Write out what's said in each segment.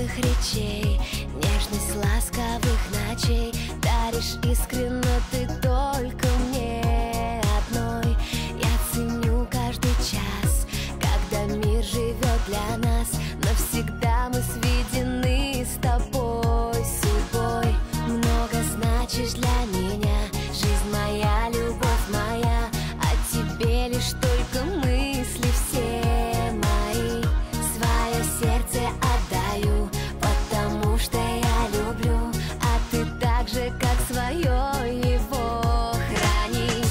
нежных речей, нежность ласковых ночей. Даришь искренно ты только мне одной. Я ценю каждый час, когда мир живет для нас. Навсегда мы сведены с тобой судьбой. Много значишь для меня, жизнь моя, любовь моя. О тебе лишь только мысли все мои. Свое сердце отдаю, потому что я люблю. А ты так же, как свое, его храни.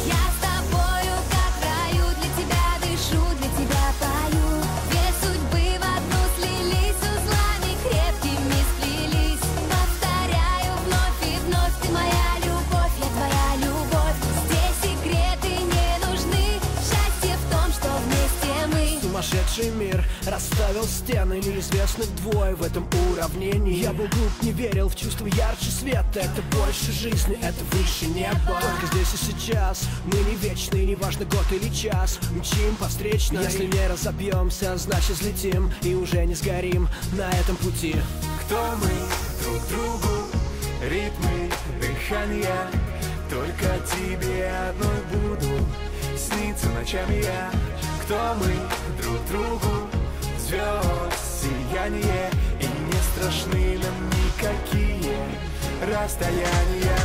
Я с тобою, как в раю, для тебя дышу, для тебя пою. Две судьбы в одну слились, узлами крепкими сплелись. Повторяю вновь и вновь, ты моя любовь, я твоя любовь. Здесь секреты не нужны, счастье в том, что вместе мы. Сумасшедший мир расставил стены, неизвестных двое в этом уравнении. Я был глуп, не верил в чувство ярче света. Это больше жизни, это выше неба. Только здесь и сейчас, мы не вечны, неважно год или час. Мчим по встречной, если не разобьемся, значит взлетим и уже не сгорим на этом пути. Кто мы друг другу, ритмы дыхания. Только тебе одной буду сниться ночами я. Кто мы друг другу, звезд сияние. И не страшны нам никакие расстояния.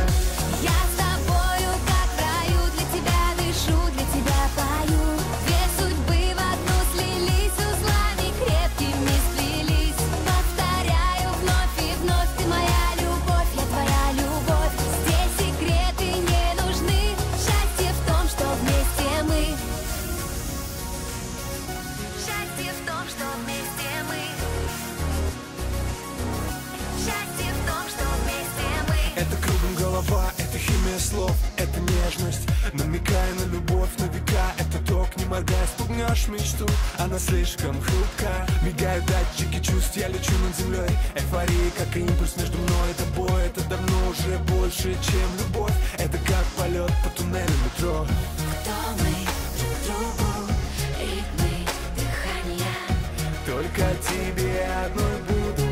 Я с тобою, как в раю, для тебя дышу, для тебя пою. Две судьбы в одну слились, узлами крепкими сплелись. Повторяю вновь и вновь, ты моя любовь, я твоя любовь. Здесь секреты не нужны, счастье в том, что вместе мы. Счастье в том, что вместе мы. Счастье в том, что вместе мы. Это кругом голова, это химия слов, это нежность, намекая на любовь на века. Это ток, не моргая, спугнешь мечту, она слишком хрупка. Мигают датчики чувств, я лечу над землей. Эйфория, как импульс между мной и тобой. Это давно уже больше, чем любовь. Это как полет по туннелю метро. Кто мы друг другу, ритмы дыхания. Только тебе одной буду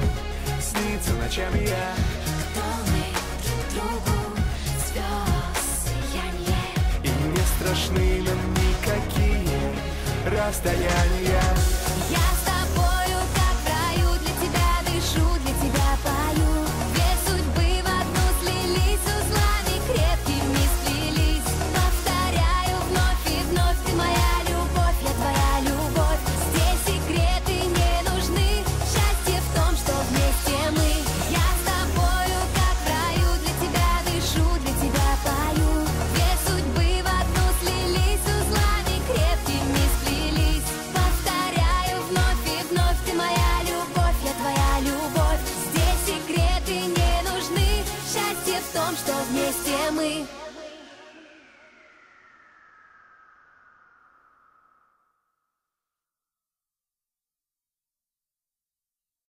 сниться ночами я. Кто мы друг другу, звезд сияние. И не страшны нам никакие расстояния. Я с тобою, как в раю, для тебя дышу, для тебя пою. Две судьбы в одну слились, узлами крепкими сплелись. Повторяю вновь и вновь, ты моя любовь, я твоя любовь. Здесь секреты не нужны, счастье в том, что вместе мы. Я с тобою, как в раю, для тебя дышу, для тебя пою. Две судьбы в одну слились, узлами крепкими сплелись. Повторяю вновь и вновь, ты моя любовь, я твоя любовь. Здесь секреты не нужны, счастье в том, что вместе мы.